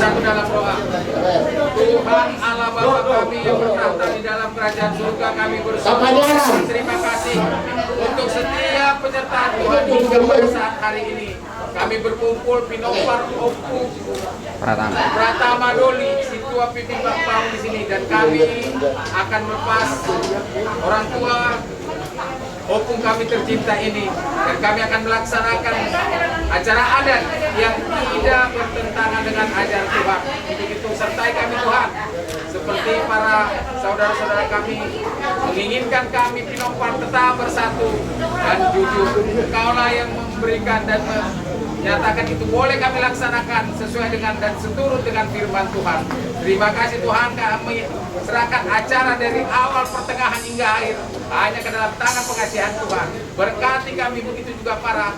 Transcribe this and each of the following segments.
bersatu dalam doa. Tuhan Allah Bapa kami yang bertahta di dalam kerajaan surga, kami bersyukur. Terima kasih untuk setiap penyertaan Tuhan juga pada saat hari ini. Kami berkumpul Pinopar Opu Pratama Doli Situa Pipi Bang di sini, dan kami akan melepas orang tua opung kami tercinta ini, dan kami akan melaksanakan acara adat yang tidak bertentangan dengan ajaran Tuhan. Untuk itu sertai kami Tuhan, seperti para saudara-saudara kami menginginkan kami Pinopar tetap bersatu dan jujur. Engkaulah yang memberikan dan menyatakan itu boleh kami laksanakan sesuai dengan dan seturut dengan firman Tuhan. Terima kasih Tuhan, kami serahkan acara dari awal, pertengahan hingga akhir hanya ke dalam tangan pengasihan Tuhan. Berkati kami, begitu juga para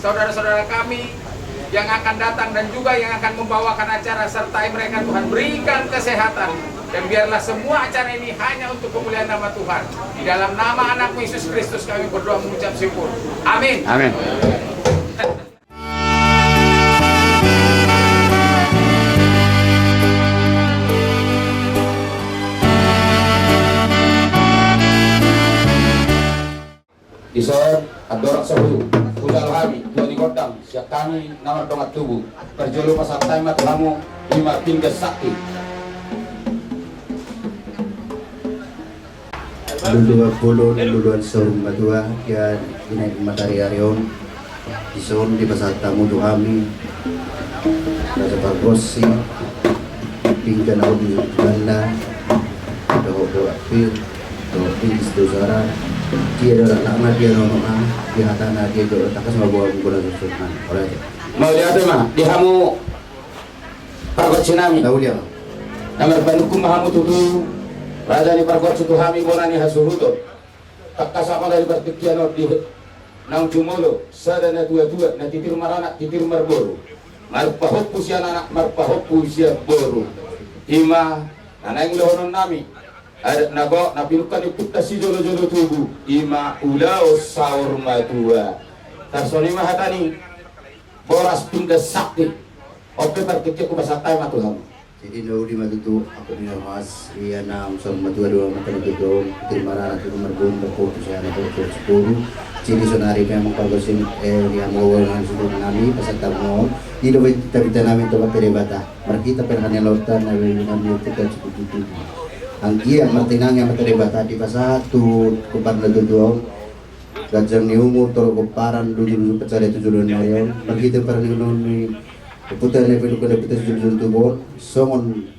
saudara-saudara kami yang akan datang dan juga yang akan membawakan acara, sertai mereka Tuhan, berikan kesehatan, dan biarlah semua acara ini hanya untuk kemuliaan nama Tuhan. Di dalam nama anak-Mu Yesus Kristus kami berdoa mengucap syukur. Amin. Amin. Isor adorak sahu kujal kami tuan kodang siap kami nomor dongat tubuh perjolo pasal taimat kamu 5 tinggal sakti Dulu luluan sorong badua kaya dinaik matahari arion ison di pasal tamu do kami nasa pagbosi pinggan ako di ganda do apil do pils do sara dia adalah nama dia nama dia hatana dia do takas mabuha bulan susunan oleh mau lihat mah di hamu pargot sinami tahu dia nomor banukum hamu tutu raja ni pargot sutu hami bonani hasuruto takas apa dari bertikiano di nang jumolo sadana dua na titir marana titir marboro marpahop usia anak marpahop usia boru ima nanang lohonon nami ada nago napilukan iputta si jolo-jolo tubuh ima ulao saur madua tarsoni mahatani boras pinggas sakti oke berkecil ku basatai matuham jadi no di matutu aku ni mas dia nam som madua dua mata itu terima rana tu marbon berfoto saya na berfoto sepuluh jadi sonari memang paggosin dia mau dengan seluruh nami peserta mo di do kita nami to materi bata markita perhanya lautan na nami kita cukup ang kia martinang yang materi bata di pasatu kupar na dudong gajang ni umur toro kuparan dulu pecari tujuan nayon markita perhanya noni putar na pelukan na putar tujuan tubon songon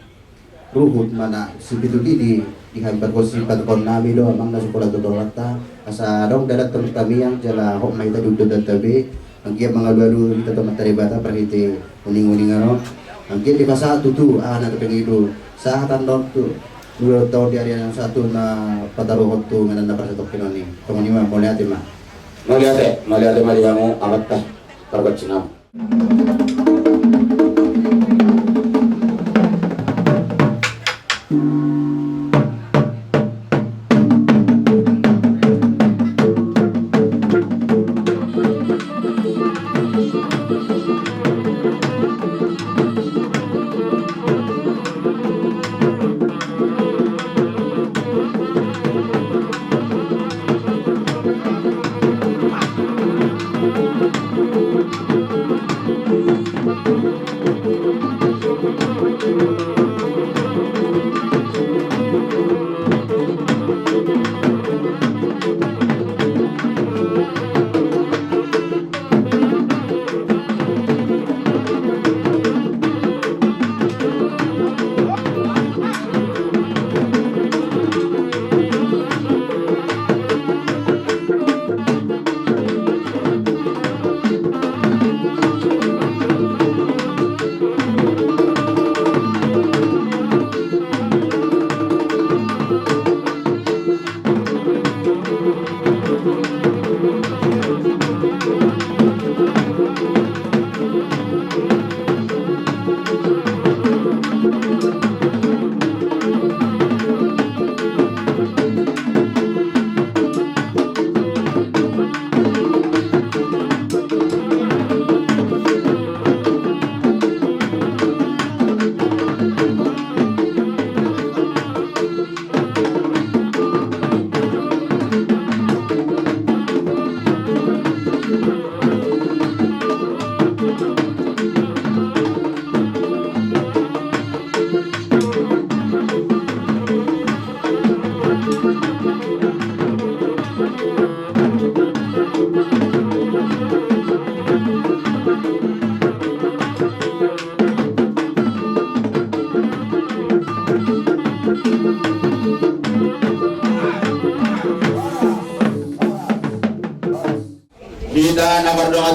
ruhut mana sibitu di hambar ko simpan kon nami do amang na sekolah dudong lata asa dong dadat kami yang jala hok mai ta dudod tabi ang kia mga baru kita to materi bata perhiti uning-uning ano ang kia di pasatu tu na pengido sa hatan tu dua tahun di hari yang satu na pataruhot tu nganan na para sa Tokyo ni teman-teman mau lihat mali kamu amat tah target sinam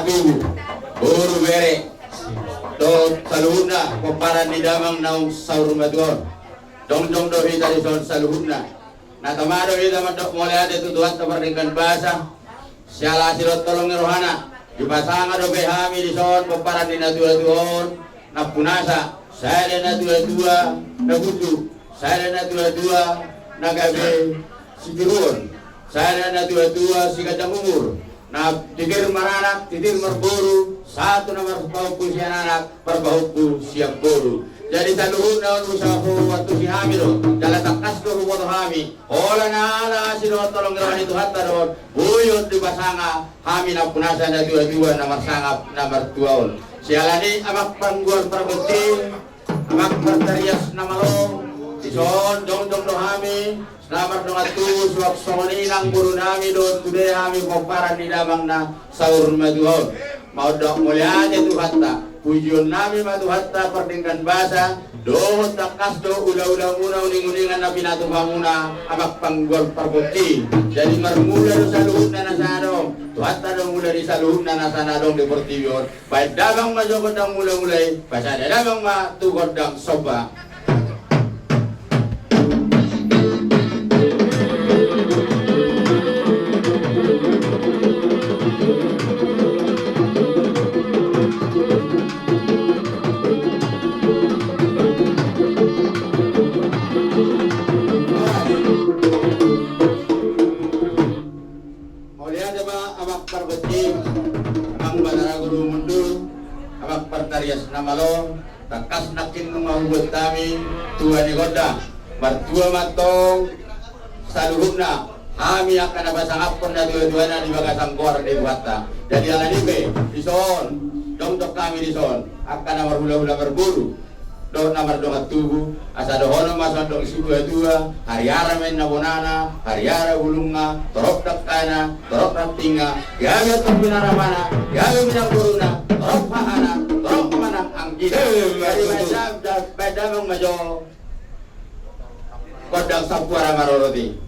tubuh buru bere do saluhuna komparan di damang naung saur matuon dong do hita di son saluhuna na tamado hita mandok mulai ada tuduhan terperdingkan bahasa siala silot tolong rohana di pasanga do behami di son komparan di natua-tuon na punasa saya na tua-tua na budu saya na tua-tua na gabe sigirun saya na tua-tua si kacang umur na titir maranak titir merburu satu nomor bauku si anak perbauku siap boru jadi saluhun naon usahu waktu si hamil dalam takas ko rupo hami ola na ala si do tolong rawan itu hatta don buyut di pasanga hami na punasa na tua-tua nomor sangap nomor tuaon sialani amak pangguan perbukti amak pertarias namalong ison dong do hami selamat dengan tu suap soni nang buru nami do tude hami komparan di damang na saur maduhon mau dok mulia tu hatta pujian nami madu hatta perdingkan bahasa do takas do ulah-ulah muna uning-uningan na pinatu pamuna amak panggol perbukti jadi marmula do saluhun na nasadong tu hatta do mula di saluhun na nasanadong di pertibion baik damang majo kodang mula-mulai pasada damang ma tu kodang soba. Pertarias namalong takas nakin ngumahubut kami tua ni goda bertua matong saluhuna kami akan abasangapon na dua-dua na di bagasang gor di buata jadi ala nipe dison dong kami dison akan namar hula-hula berburu do namar dongat tubuh asa dohono masan dong isi dua-dua hariara men nabonana hariara bulunga torok dakana torok raptinga gawe tumpinara mana gawe minang buruna torok pahana torok manang anggi dari macam badamang majo kodang sapuara maroroti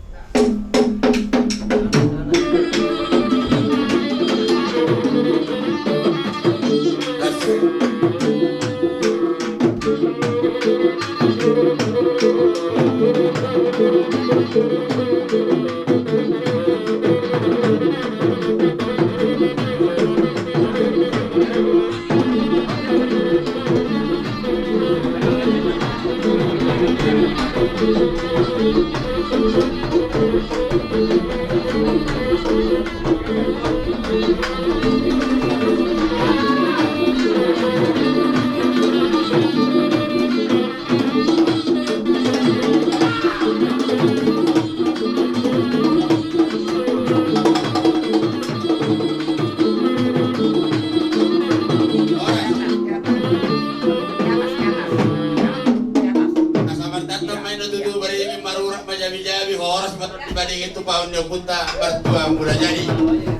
dibanding itu paun yang punta bertua muda jadi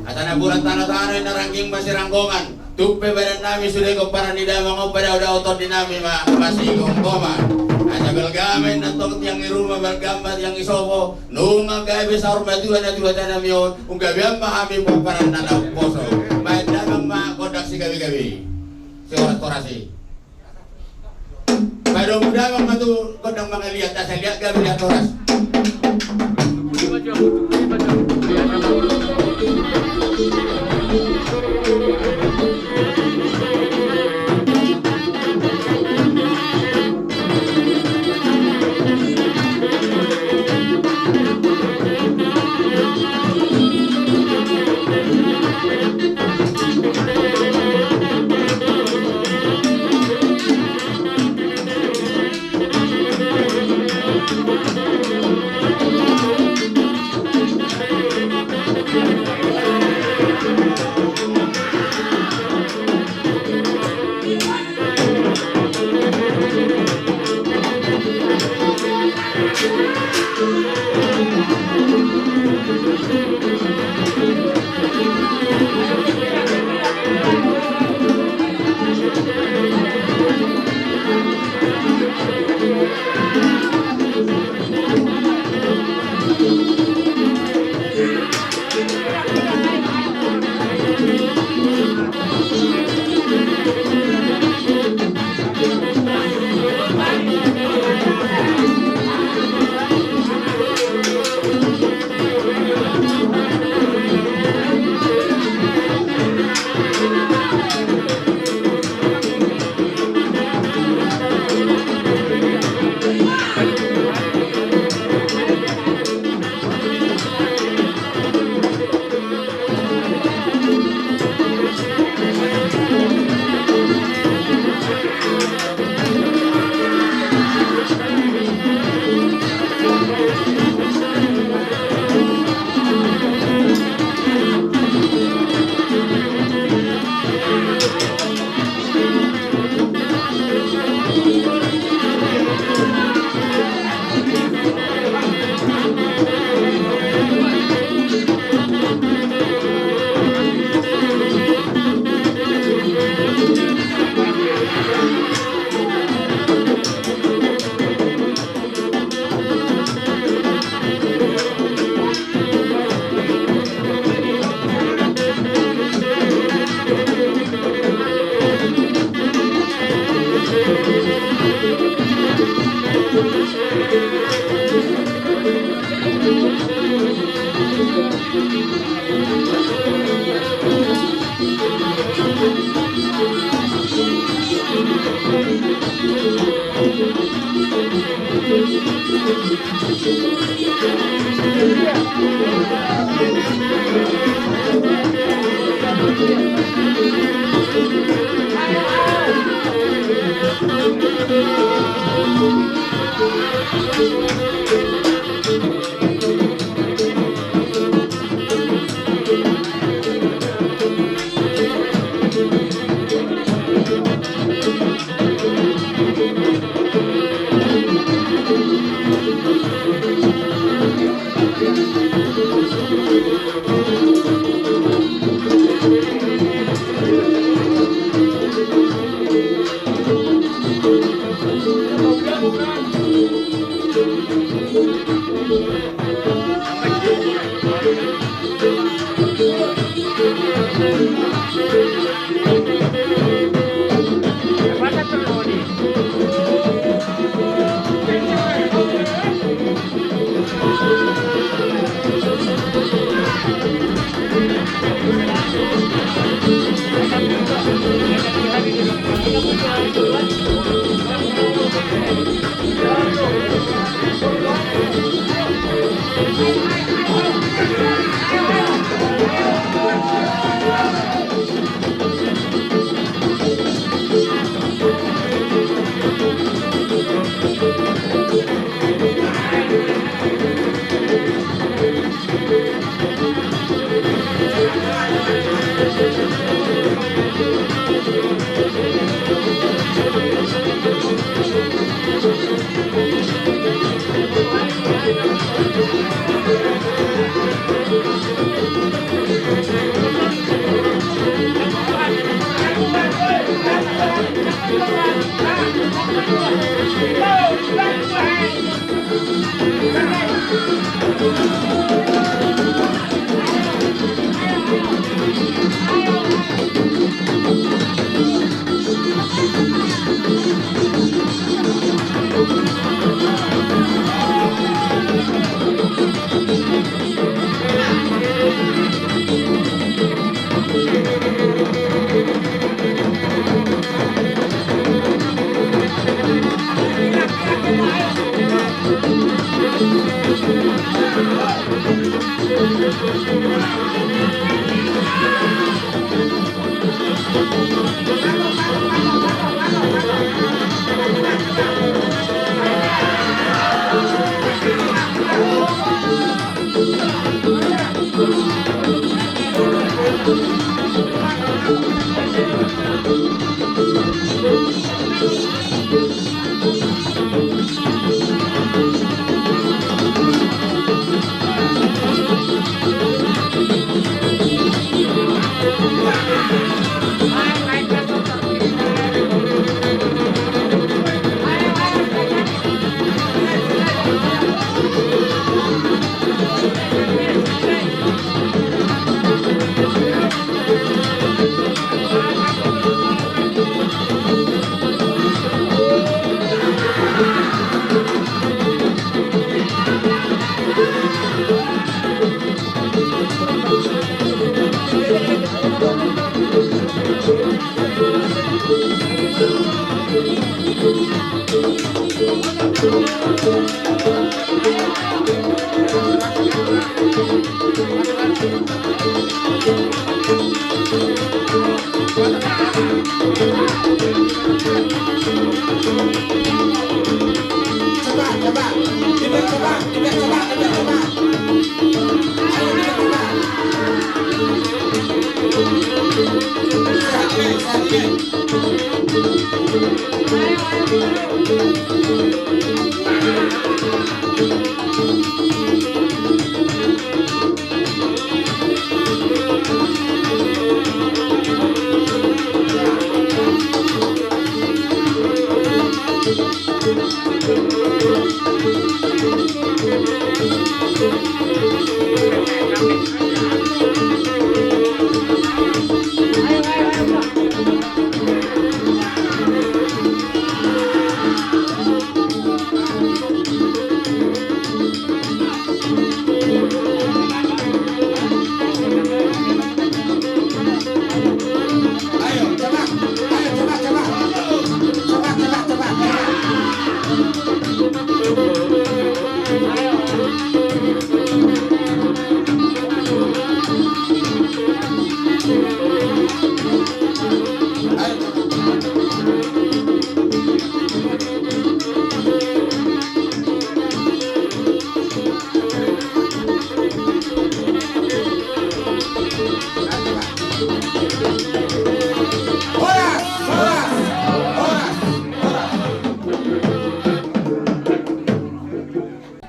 asana bulan tanah-tanah na ranking masih ranggongan tupe badan nami sudah komparan di damang pada udah otot dinami masih gongkoman asa belgamen na tong tiang di rumah belgambat yang isopo nunga gawe saur majuan na tuwa tanamion ung gawe pahami komparan na poso baik damang ma kodak si gawe-gawe si restorasi pada muda bang matu kodang mangeliat asa lihat gawe lihat toras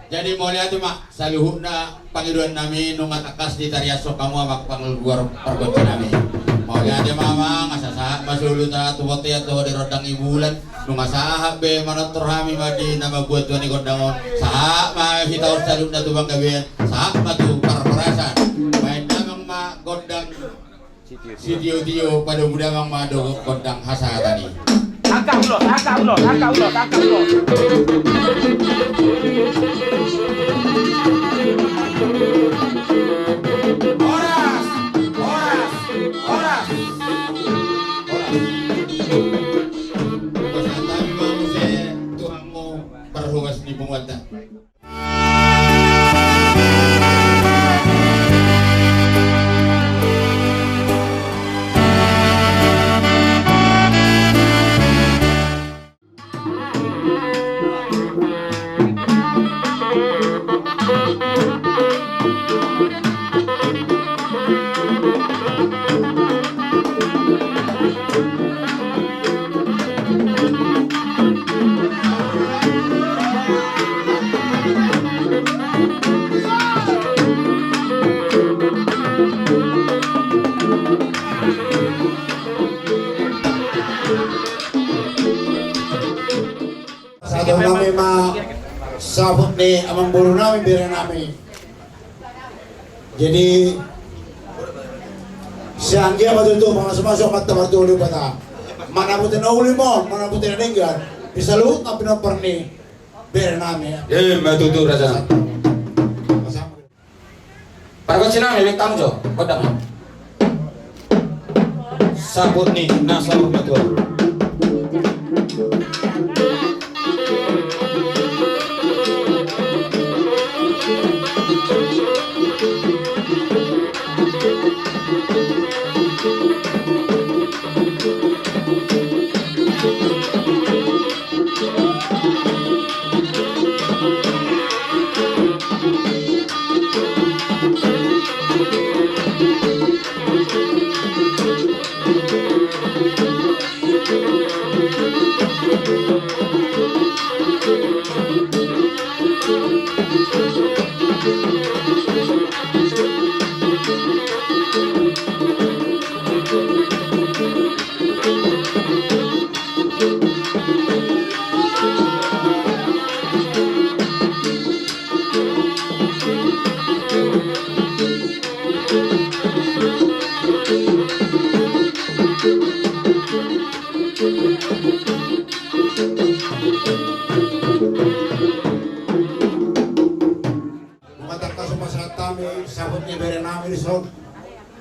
Jadi mau lihat mak saluhuna pangiduan nami nungat akas di tariasok kamu amak pangluar pergonti nami. Mau lihat mama ngasah masulu ta tuwati atau di rodang ibulan nungasah be manotor hami madi nama buat tuan ikut dangon sah ma hitaur saluna tu bang gabian sah matu parparasan main namang ma gondang sidio pada muda mang ma do gondang hasa tadi. Angkat ulo. Horas. Atau namin sabot ni amang buru namin, bira namin. Jadi siang dia matutup masuk-masuk mata martulo bata. Mana putin na uli mo, mana putin na ninggan. Bisa luhut na pinaparni, bira namin. Matutup raja. Pargot sinami, may tamu jo, kodang. Sabot ni nasa betul.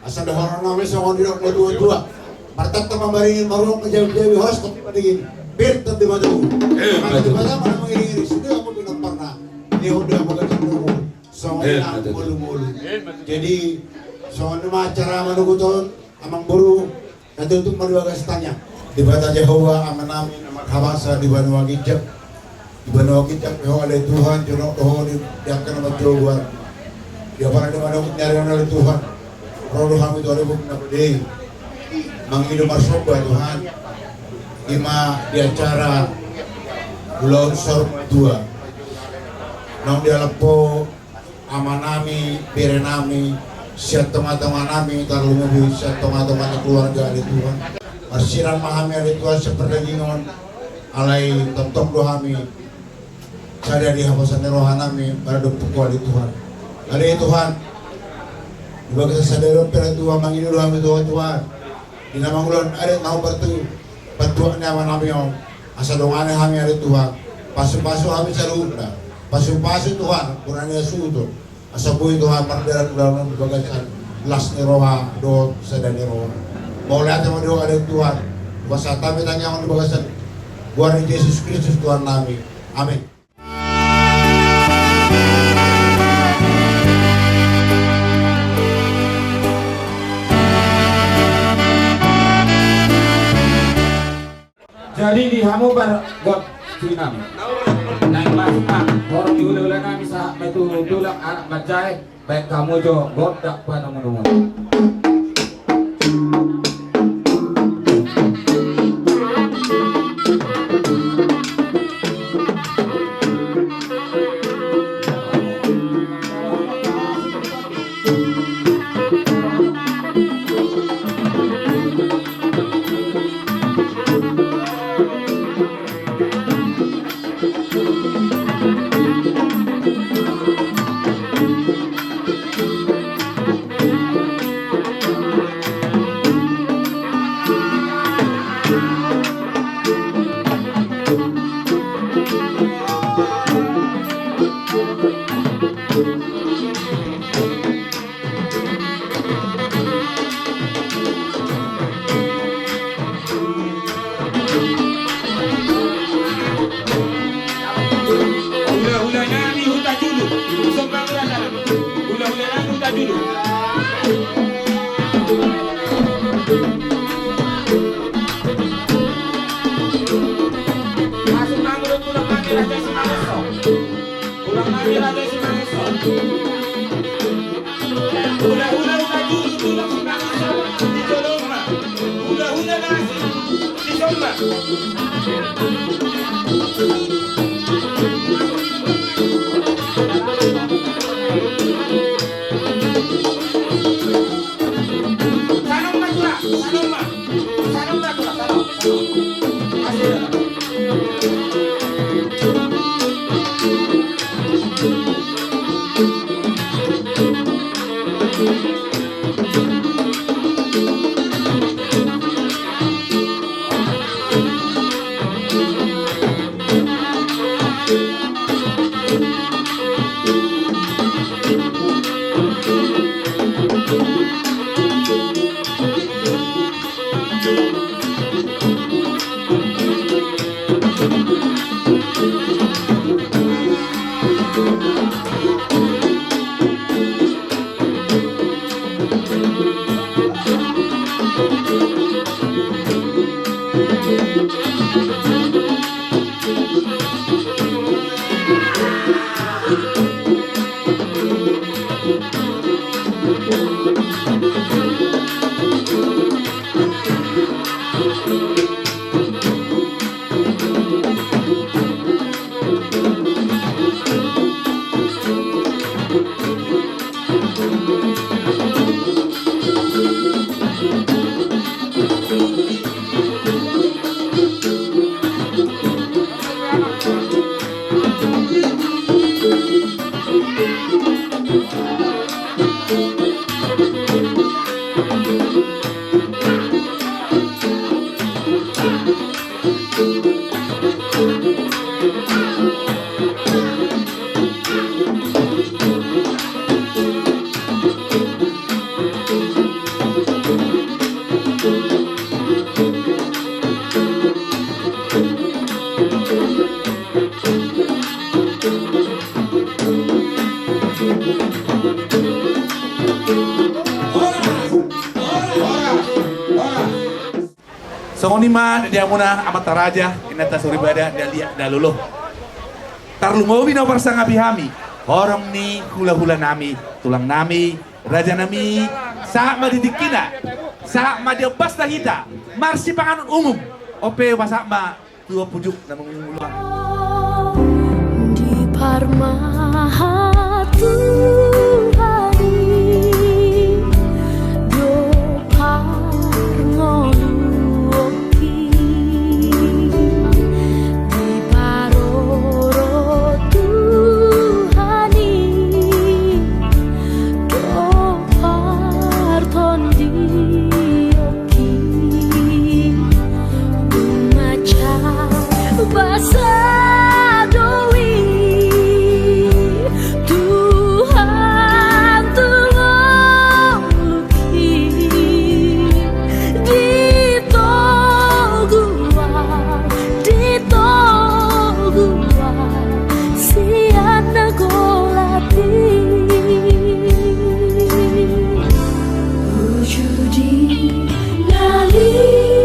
Asal orang namin sa kondilok na dua-dua. Martat na mamaringin marunong ka jawi-jawi host tapi padigin. Bir tabi madu. Madu pada mana mengiring sudah aku bilang pernah. Dia udah magandang umur. So ang mulu-mulu. Jadi so ano acara manuguton amang buru natutup maluwagas tanya. Di bata Jehovah aman namin habasa di Banua Gijak. Di Banua Gijak ho oleh Tuhan jono ho di yang kana magjowan. Dia para di manung nyari oleh Tuhan. Rodo kami 2006 menghidup marsoba Tuhan ima di acara Bulan Sor 2 nang dia lepo amanami berenami siat teman-teman nami terlalu lebih siat teman-teman keluarga di Tuhan marsiran mahami di Tuhan seperti gingon alai tentong dohami sada di hapasan rohanami pada pukul di Tuhan ada Tuhan Dibaga sa sadero pera tuwa manginulo kami Tuhan. Dinamangulon ada mau bertu bantuan nyawa kami om. Asa dongane kami ada Tuhan. Pasu-pasu kami sa luna. Pasu-pasu Tuhan kurangnya suto. Asa buhay Tuhan mardaran dalam bagasan las ni roha do sa dani roha. Mau lihat mo do ada Tuhan. Basa kami tanya ang bagasan. Buwan ni Yesus Kristus Tuhan namin. Amin. Jadi di hamu bar got sinam. Naik masuk orang diulah-ulah kami sa metu tulang anak bajai baik kamu jo got dak pada menunggu. Salam. Songonima dia muna amata raja inata suribada dia liak daluluh. Tarlungowi na parsang abihami. Horong ni hula-hula nami, tulang nami, raja nami, sa madidikina, sa madiabas na hita, marsi panganon umum, ope wasak ma 2 pujuk na menguluan. Di Parmaha Tuhari do parngoluoki di paroro Tuhani do partondioki maca basa dowi Tuhan tungoluki di togua siana golati wujudi nalirua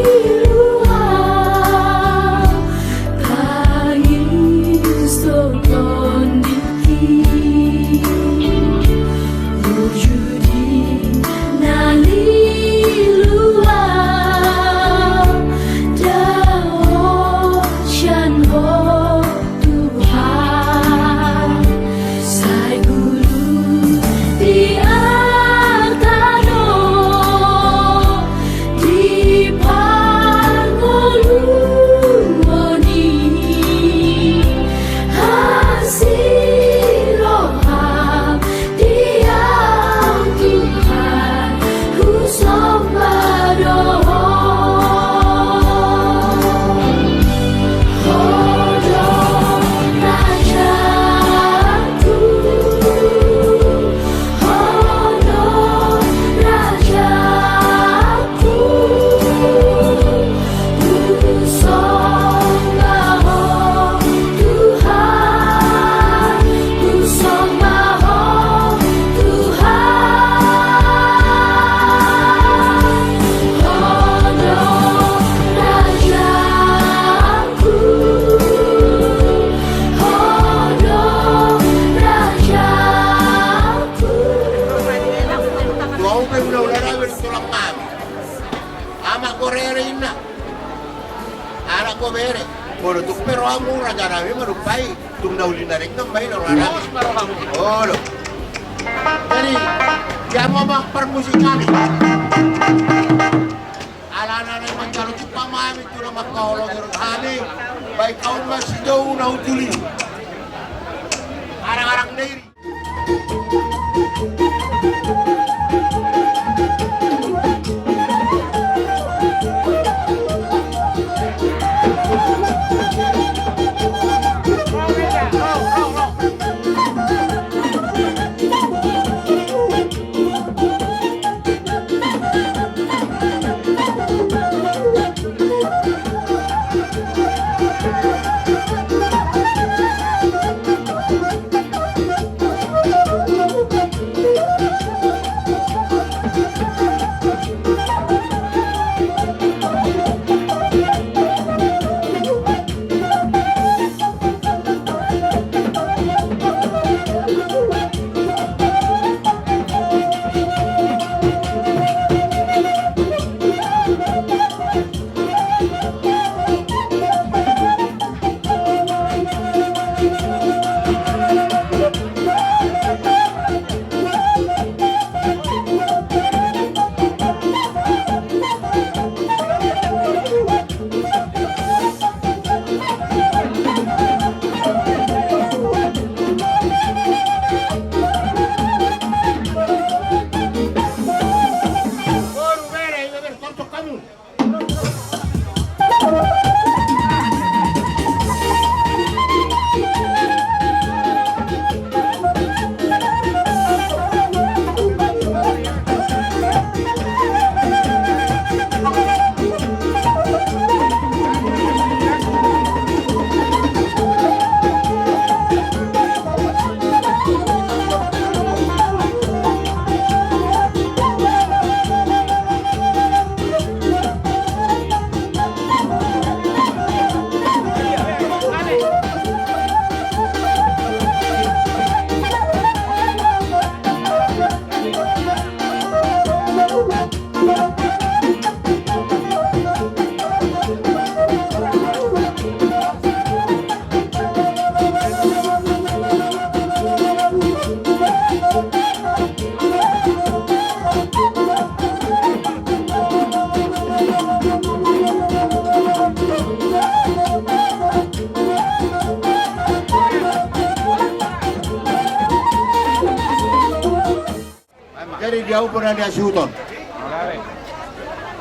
kais tokondiki wujudi nalirua daoshan ho Tuhan sai gulu di artano di parngoluoni hasiloham diam Tuhan kusombadoho Hodo rajaku Hodo rajaku kusombaho Tuhan kusombaho Tuhan Hodo rajaku Hodo rajaku Tuau ke udah bertulang kami. Ama korere ina. Ara ko bere. Por tu pero amu raja nabi marupai. Tum dauli na ring tambay na rara. Oh lo. Jadi dia mau mak permusikan. Alana na mencari cupa mami tu nama kau lo gerhani. Baik kau masih jauh na utuli. Arang-arang diri. Jadi dia pernah dia syuton.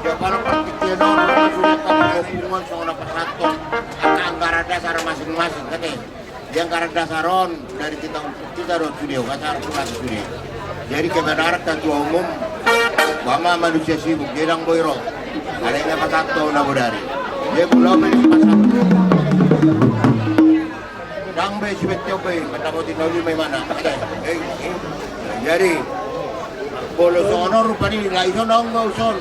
Dia kalau pertikaian orang sudah tahu hubungan sama persatuan anggaran dasar masing-masing katanya. Dia anggaran dasaron dari kita dong studio, kata surat studio. Jadi kebenaran ketua umum, bama manusia sibuk, jedang boyro. Adanya persatuan nabodari. Dia belum pasang. Dang be sibet coba, matamotin nauli may mana. Jadi bolo sono rupani la iso nonggo son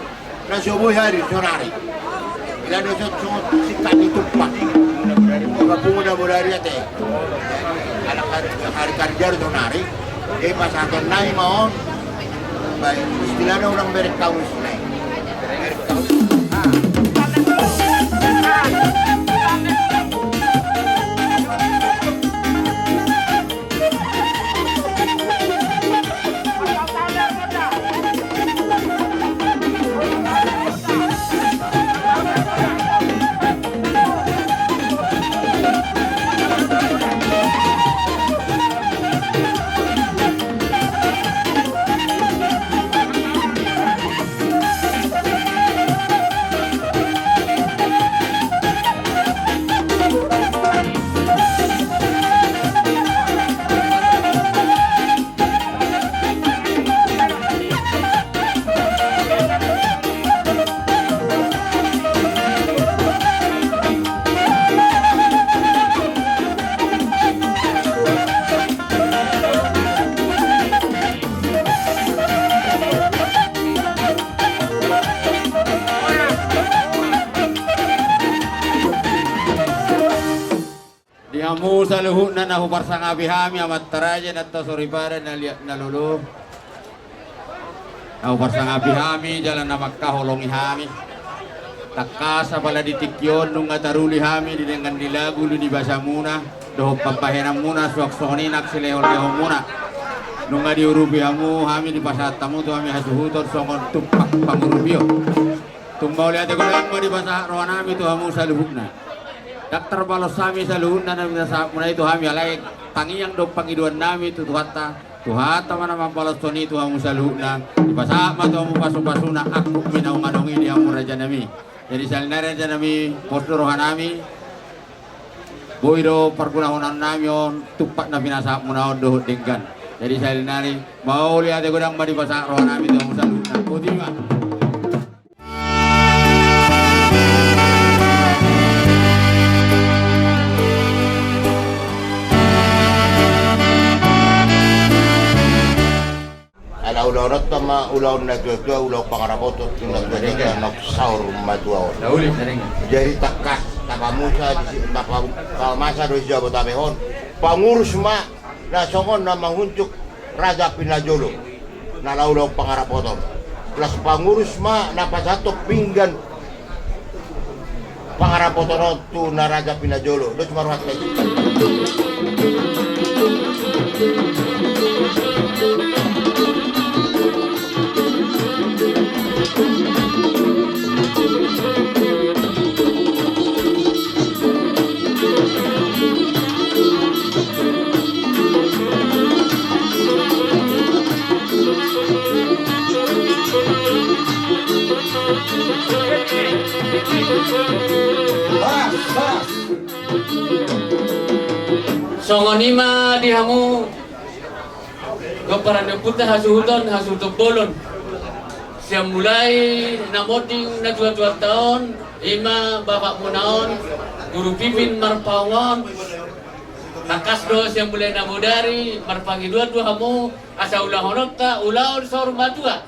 na sobo hari sonari ila do so sikat itu pak mga punga bodari ate ala hari karjar sonari pasakan nai maon baik istilahnya orang berek kaus nai berek kaus Dihamu sa luhut na nahubar sa ngabihami amat taraja na to soribara na liat na lulu. Nahubar sa ngabihami jalan na magkaholong ihami. Takasa pala ditikyon nung ataruli hami di dengan dilagu lu di basa muna. Doho pampahenam muna suaksoni nak silehol-lehol muna. Nung diurubi hamu hami di pasatamu tu hami hasuhutor songon tupak pangurubio. Tumbau lihat ko lang mo di basa rohanami tu hamu sa luhut na. Daktar balos kami sa luhun na muna itu kami alay tangiyang do pangiduan nami itu tuhata mana mampalos to ni tuhamu sa luhun na ipasama to mo paso-paso na ako minaw-manong ini ang raja nami. Jadi salina raja nami postur rohan nami boyro pergunahonan nami on tupak na pinasa muna on dohot denggan. Jadi salina ni mau lihat ko dang madi pasa rohan nami tuhamu sa luhun na. Kutima. Ulaw-ulaw tama ulaw na dua ulaw pangarabotot yung nagdadala ng saur matuaw. Jadi takas tapamusa tapamasa do siya botabehon. Pangurus ma na songon na mangunjuk Raja Pinajolo na laulaw pangarabotot. Plus pangurus ma na pasatok pinggan pangarabotot tu na Raja Pinajolo. Dos maruhat lagi. Songonima dihamu goparan puta hasuhuton hasuhuton bolon siang mulai namoting na 2 tahun ima bapak munaon guru pimpin marpawan takas do siang mulai namodari marpangi 2 hamu asa ulahonot ta ulaon sor matua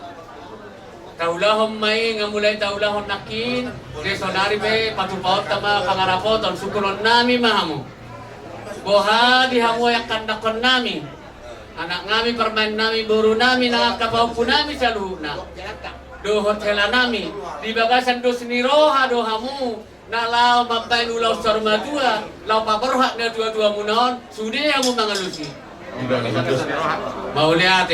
taulahom mai ngamulai taulahon nakin resonari be patupaot tama pangarapoton sukulon nami mahamu boha dihamu yang kandakon nami anak ngami permain nami buru nami nakakapaupu nami saluhuna do hotela nami di bagasan do seniroha do hamu na lau mapain ulau sarma dua lau paperhat na dua munaon sudah mo mga lusi mau lihat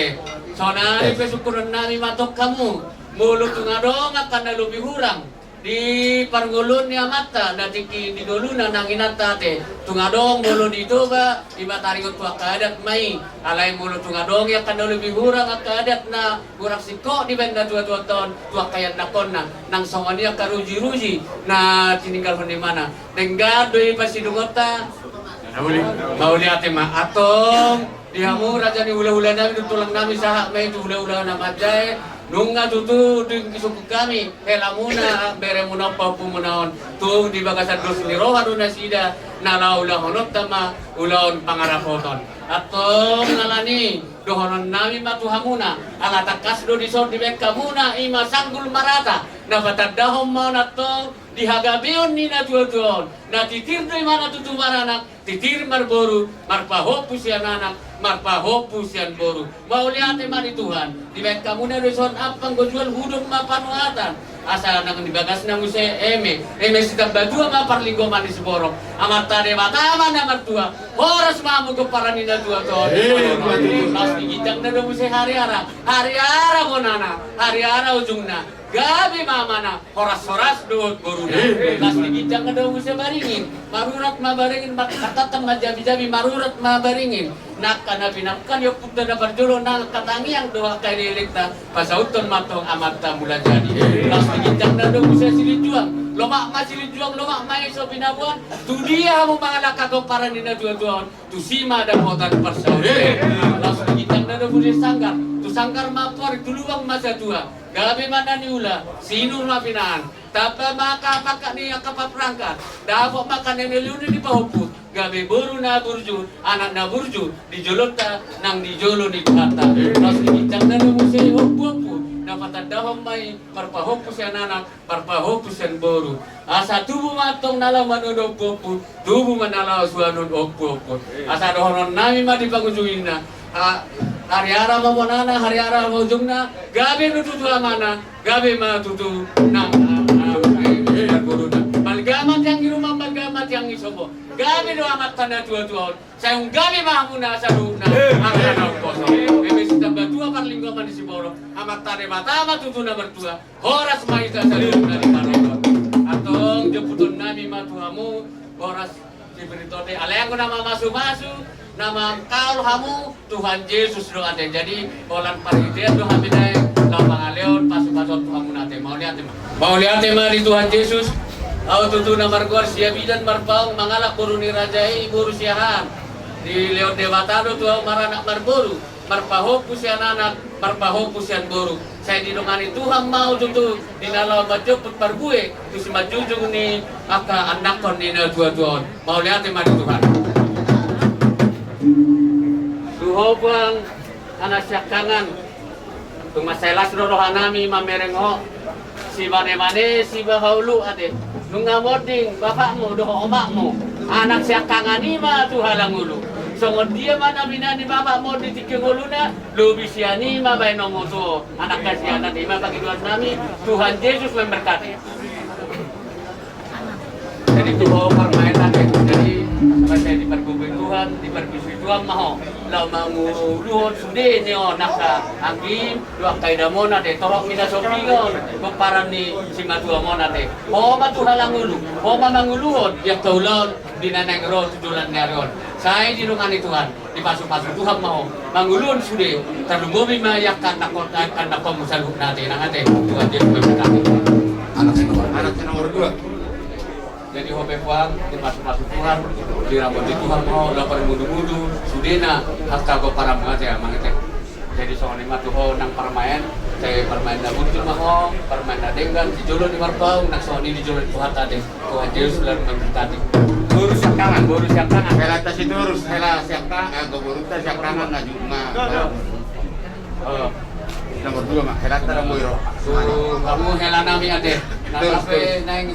sona ipesukuran nami matok kamu mulut ngadong akan na lebih hurang di parngulun ni amata na tiki di doluna nang inata te tungadong mulo dito ba iba taringot tuak kadat mai alay mulo tungadong ya kan lebih hurang kadat na burak siko di benda dua ton tuak kayat nakon na nang songania karuji na tininggal di mana tenggad doi pasidungota mau lihat ma atong dihamu raja ni hula-hula nami tulang nami sahak mai tu hula-hula na majai nunga tutu di suku kami helamuna bere muna papu munaon tung di bagasan dos ni rohanu nasida nalaula honot tama ulaon pangarapoton atong nalani dohonon nami matuhamuna angatakas do disor di bekamuna ima sanggul marata na batadahom mau natong dihagabion ni na tuon na titir di mana tutu maranak titir marboru marpahopus yan anak marpahopus yan boru mau lihat mari Tuhan di bekamuna doson apang gojual hudung mapanuatan asal nang dibagas nang use eme sitam baju ma parlinggo manis borok amat tade matama na martua horas mamu ke paranina tua to pas digitang na do hari-ara monana hari-ara ujungna gabi mamana horas-horas do boruna pas digitang na do baringin marurat mabaringin katatam majabi-jabi marurat mabaringin nakana pinapkan yo putda na barjolo na katangiang doa kay elekta pasauton matong amata mula jadi pas digitang na do silijuang lomak ma silijuang lomak ma iso pinabuan tu dia mo mga lakago para nina tuan tu sima dan hotan persaud pas digitang na do sanggar tu sanggar mapor tuluang masa tua gabi mana niula sinu mapinaan tapa maka pakak ni kapaprangkat dapok makan neliuni di pahuput gabi boru na burju anak na burju di jolota nang di jolo di kata pas digitang na do musay hopu dapat dahom mai parpahopus yan anak parpahopus yan boru asa tubuh matong nalaw manodog popu tubuh manalaw suanon opo asa dohonon nami ma di pangujungin na hari-ara mamonana hari-ara maujungna gabi nututu amana gabi matutu nang berguruna balgamat yang di rumah balgamat yang isobo gabi do amat tanda tua-tua sayung gabi mahamuna saruna angkana kosong emesi tambah dua parlinggo mani siboro amat tade matama tutuna bertua horas maita saruna di karoba atong jemputun nami matuhamu horas diberitode alayang nama masu-masu nama kau hamu Tuhan Yesus doa teh jadi bolan paridia doa bidai lapang aleon pasu-pasu Tuhan nate mau lihat di Tuhan Yesus au tutu namar gor sia bidan marpaung mangalak buruni rajai buru siahan di leon dewatado tuau maranak marboru marpahopus yan anak marpahopus yan boru saya dinungani Tuhan mau tutu dinalaw majoput parbue tu si majujung ni aka anakon ni na tua-tuon mau lihat mari Tuhan Tuhobang anak syakangan tumaselas rohanami mamerengho si mane si bahulu ade nunga moding bapakmu doho omakmu anak syakangan ima tuhalang ulu songon dia mana binani bapakmu di tiking uluna lubi siani ma bae nomo tu anak kasianan ima bagi Tuhan nami Tuhan Yesus memberkati jadi tuho permainan jadi saya dipergubui Tuhan dipergubui Tuhan maho lau manguluhon sude neo naka angin luak kaida mona de torok mina sopingon keparan ni simatua mona de homa tuhalang ulu homa manguluhon yang taulon dinaneng ro tujulan nerion saya dirungani Tuhan dipasu-pasu Tuhan maho manguluhon sude terlumbobi mayakan nakon musaluk nate nangate Tuhan dia memberkati anak nomor 2 jadi hobe puang dimasuk-masuk Tuhan dirambut di Tuhan mau lapar mudu-mudu sudena hatta go para mangate mangate jadi soal lima tuh nang permain saya permain da muncul mau permain da denggan di jolo di marpau nang soal di jolo Tuhan tadi Tuhan Yesus lalu memberkati urus siakangan hela tas itu urus hela siakangan go urus tas siakangan ngajunga nomor 2 mah hela tara moiro kamu hela nami ade natape nang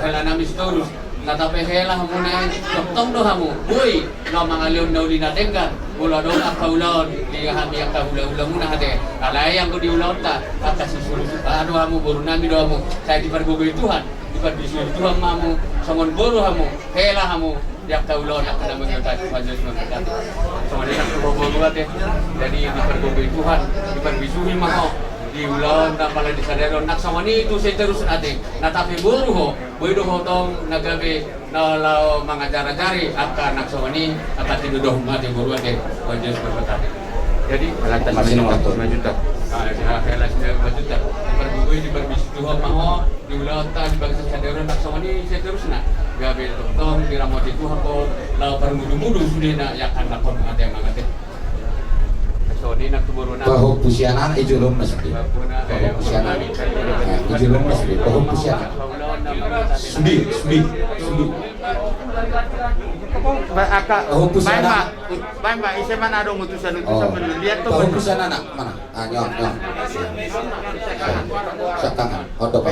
hela nami storus natape hela hamu nang tong do hamu boy no mangalion no dinatenggan ula do akaulon di hami yang kaula-ula muna ade alayang ko di ulauta atas susu ado hamu boru nami do hamu saya dipergubui Tuhan dipan bisu Tuhan mamu songon boru hamu hela hamu yak taulo nak kena mengutat wajah mengutat sama dia nak boru ate jadi dipergobi Tuhan diperbisuhi maho di ulan tak pala disadero nak sama ni itu saya terus ate na tapi boru ho boido ho tong nagabe na lao mangajara-jari akan nak sama ni akan tidudoh mati boru ate wajah mengutat jadi Masih nomor satu. 5 juta. Hela 5 juta. Dipergugui diperbisu Tuhan maho di ulang di bangsa sadero nak sama ni saya terus nak gabe tong diramoti Tuhan ko lao permudu-mudu sudah nak yakan lakon ate mangate. So ni nak tuburu na. Bahwa pusianan ijulum mesti. Bahwa pusianan. Ijulum mesti. Bahwa pusianan. Sudi. Aka, Bahwa pusianan. baik mbak, isi mana ada utusan lihat tuh. Bahwa pusianan nak mana? Nyong. Sekangan. Hodok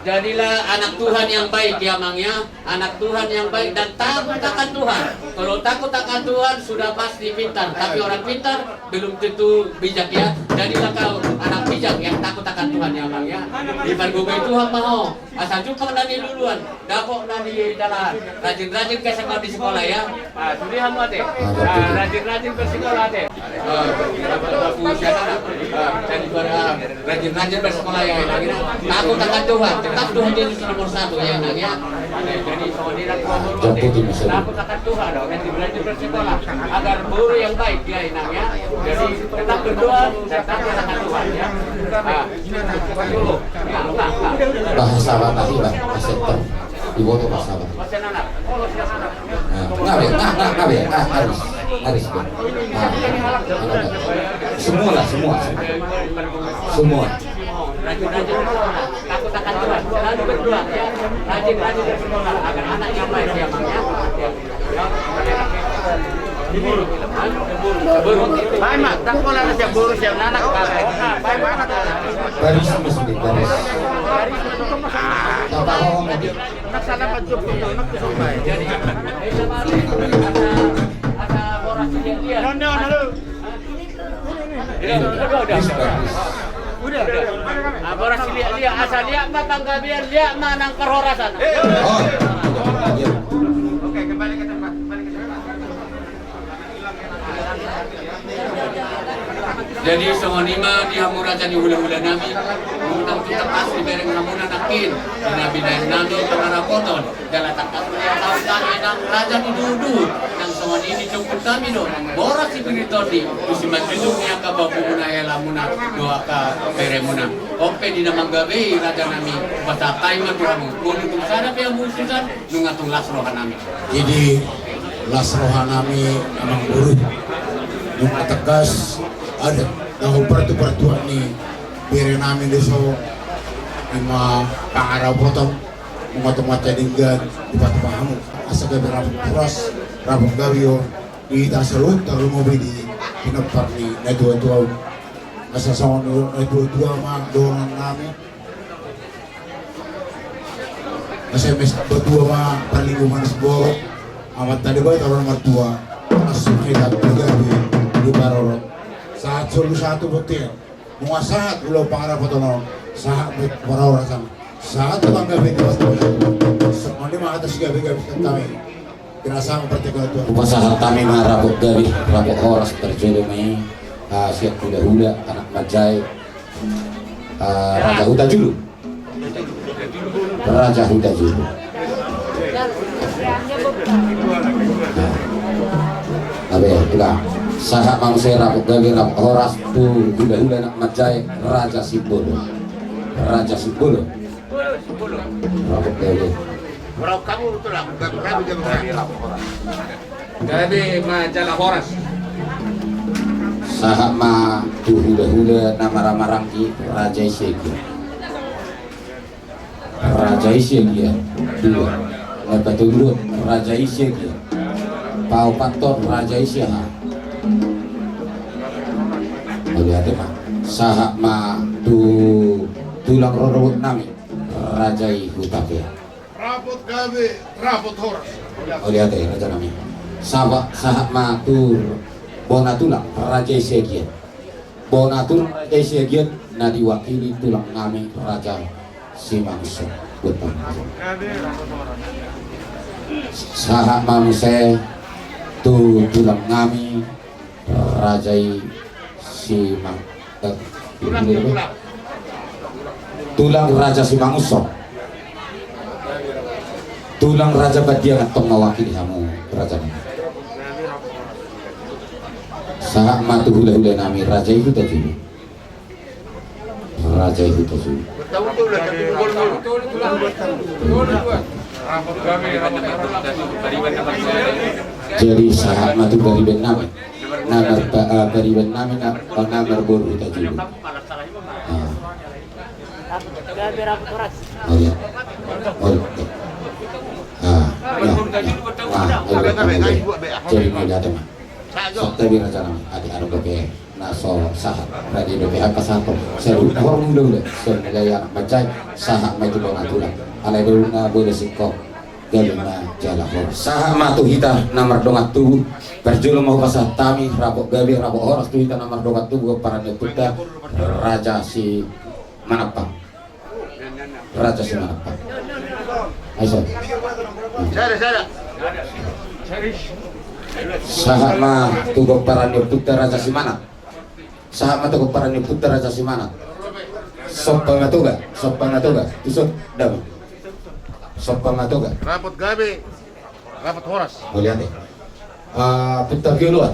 Jadilah anak Tuhan yang baik ya Mang ya, anak Tuhan yang baik dan takut akan Tuhan. Kalau takut akan Tuhan sudah pasti pintar, tapi orang pintar belum tentu bijak ya. Jadilah kau anak bijak yang takut akan Tuhan ya Mang ya. Dipergugui Tuhan mau, asal cupang nani duluan, dapok nani dalam. Rajin-rajin ke sekolah di sekolah ya. Sudah kamu ate, rajin-rajin bersekolah ate. Jadi rajin-rajin bersekolah ya, takut akan Tuhan. Tetap Tuhan jadi nomor 1 ya nak ya. Jadi saudara takut akan Tuhan dong. Nanti belajar bersekolah agar guru yang baik ya nak ya. Jadi tetap berdoa dan takut akan Tuhan ya. Dulu. bahasa Batahi bahasa Septem. Ibu tu bahasa Batahi. Bahasa anak. Harus. Semua. Rajin-rajin bersekolah, takut akan Tuhan, selalu berdoa ya. Rajin-rajin bersekolah agar anak yang baik ya Mang ya. Buru. Baik mak, tak sekolah nasi buru siap anak. Baik mana tu? Baris mesti baris. Tak tahu mungkin. Nak salah macam tu, nak tu sampai. Jadi, ada boras dia. Udah. Boras dia asal lihat mah panggabian lihat mah nang perhorasan. Oke, kembali ke tempat. Jadi songonima di hamurajan di hula-hula nami mengundang kita pas di bereng hamuna nakin bina-bina nami penara koton dalam takkan dia tahu kami nang raja didudu nang songon ini cukup kami do borak si beritodi usiman juduk yang kababu muna hela muna doa ka beremuna ope di namang gabe raja nami bata taima kamu kudu tung sana pe mususan nungatung lasrohan nami. Jadi lasrohan nami emang buruk. Nung tegas ada tahu pertuan ni beri namin deso lima pangarau potong mata dinggan di batu pahamu asa gabi rabuk puras rabuk gawio di tasalut tahu mau di pinapar ni na dua asa sama na dua mah doang namin asa mes berdua mah perlingkungan sebuah amat tadi boy tahu nomor 2 asa hidup gabi di barorok saat satu betul muasahat ulo pangarap potono saat orang saat bangga betul semua mah atas gabi kami dirasa memperteguh Tuhan Upasaha kami marabot gabi rabot oras terjadi may siap hula-hula anak majay Raja Huda Julu. Abe, udah. Saha manusia rabot gabi rabot oras tu hula-hula anak majay Raja Sibolo. Rabot gabi. Berapa kamu betul lah, kami gabi majalah horas. Saha ma tu hula-hula nama ramarangki Raja Isyegia dua Lebatulun Raja Isyegia Pau Panton Raja Isyeha melihat mah saha ma tu tulang rorowut nami Raja Hutapea Rapot gabi, rapot horas. lihat Raja nami saha ma tu Bona tulang Raja Isyegia na diwakili tulang nami Raja Simangso Butang. Saha mamuse tu tulang nami Raja Simang tulang Raja Simangso, tulang Raja Badiang atong mawakili hamu Raja nami. Saha matu hula-hula nami Raja itu tadi. Raja itu tadi. Jadi saha matu bariban nami. Namar bariban nami na namar boru tadi. Oh ya. Oh. Jadi mau ada mah. Tapi Raja nami adik anu bebe naso sahat radio bebe apa satu seru orang dulu senilai macam sahat maju bang aturan alai dulu na boleh sikok galina jalan sahat matu hita nomor dongat tu berjulung mau pasah tami rabok gabi rabok horas tu hita nomor dongat tu gua para netuta Raja si Manapang Raja si Manapang aisyah Sahama tugo paranyo putra Raja Simana. Sahama tugo paranyo putra Raja Simana. Soppangatuga, tusuk dam. Soppangatuga. Rapot gabi, rapot horas. Boleh ate. Putra bioluan.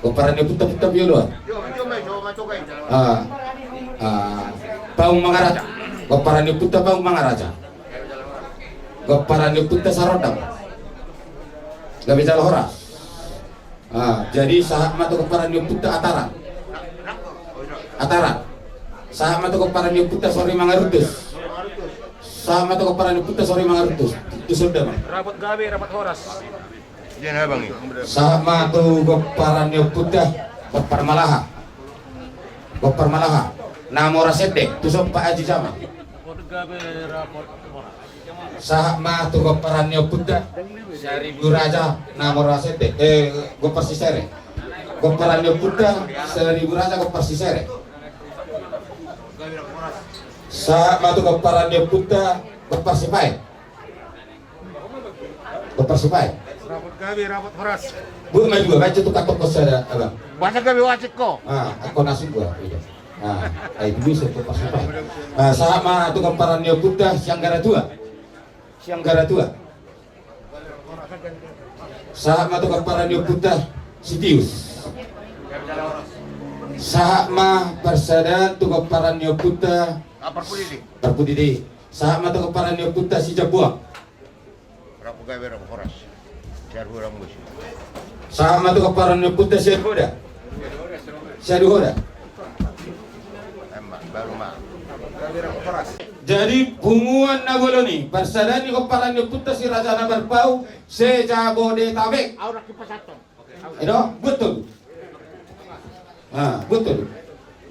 Go paranyo putra bioluan. Paung Mangaraja. Go paranyo putra Paung Mangaraja. Go paranyo putra Sarodam. Gabi jala horas. Jadi sahat matu keparan putra Ataran. Sahat matu keparan putra sori Mangarutus. Sahat matu keparan putra sori Mangarutus. Itu sudah bang. Rapot gabi, rapot horas. Jangan bang. Sahat matu keparan putra Gopar Malaha. Gopar Malaha. Namora Sedek. Tu Pak Haji Sama. Sahat matu keparan putra Raja Namora Sedek. Gopar Sisere. Goparan putra Seribu Raja Gopar Sisere. Saat matu goparan putra Gopar Sipai. Gopar Sipai. Rapot gabi, rapot horas. Bu maju juga baca tu katok kosada abang. Baca gabi wajib ko. Aku nasi gua. Itu bisa Gopar Sipai. Saat matu goparan putra Sianggara Tua. Saat matu goparan putra Sitius. Saat ma persada tu goparan putra Perpudidi. Saat matu goparan putra si Jabuang. Rapot gabi, rapot horas. Jaru rambut. Saat matu goparan putra Syaduhoda. Baru mah. Jadi punguan Naboloni persadani goparan putra si Raja Nabarpau se Jabodetabek. Itu betul. Betul.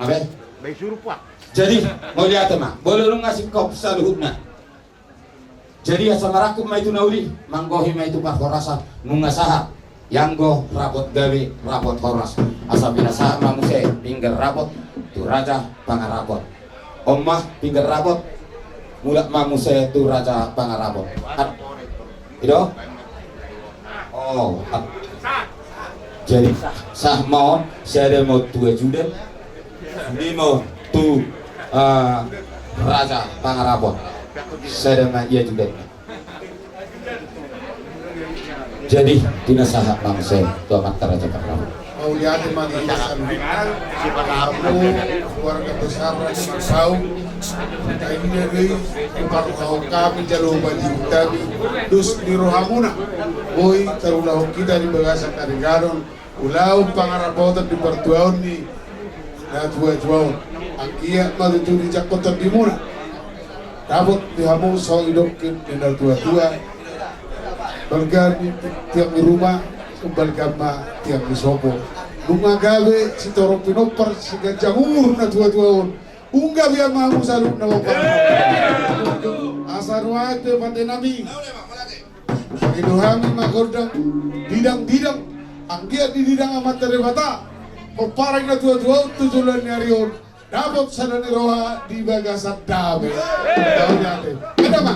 Apa? Baik suruh pak. Jadi mau lihat mah, boleh lu ngasih kop saluhutna. Jadi asal marakum ma itu nauli, manggohi ma itu parforasa nungasaha. Yanggo rapot gawe rapot horas. Asal binasa mamuse pinggir rapot tu Raja Pangarapot. Omah pinggir rapot mulak mamuse tu Raja Pangarapot. Itu? Oh. Jadi sah mau saya mau 2 juta. Ini mau tu Raja Pangarapot. Saya dengan ia juga. Jadi dinasaha mangse tu amat Raja Pangarapot. Mau lihat mantan Siapa tahu keluarga besar Raja Marsau. Ini dari kalau kami jalur baju kami dus di Rohamuna. Boy tarulah kita di Bagasa Karigaron. Ulau Pangarapotan di Pertuaun ni na tua-tua. Ang iya malutu di Jakarta di Muna. Dapat dihamu so idokkin di tua-tua. Balgar di tiang di rumah, balgar ma tiang di sopo. Bunga gawe si Torong Pinopar si Ganjamur na tua-tua. Unga biya mahu saluk na wapar. Asarwate pati nami. Iduhami magordang bidang-bidang. Ang giat di didang amat teribata. Paparang na tua-tua tujulan ni Arion. dapat sa naniroha di baga sa dami. Tahu natin. Ada ba?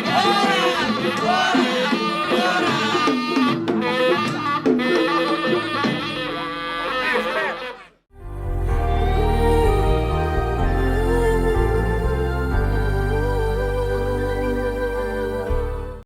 Oh!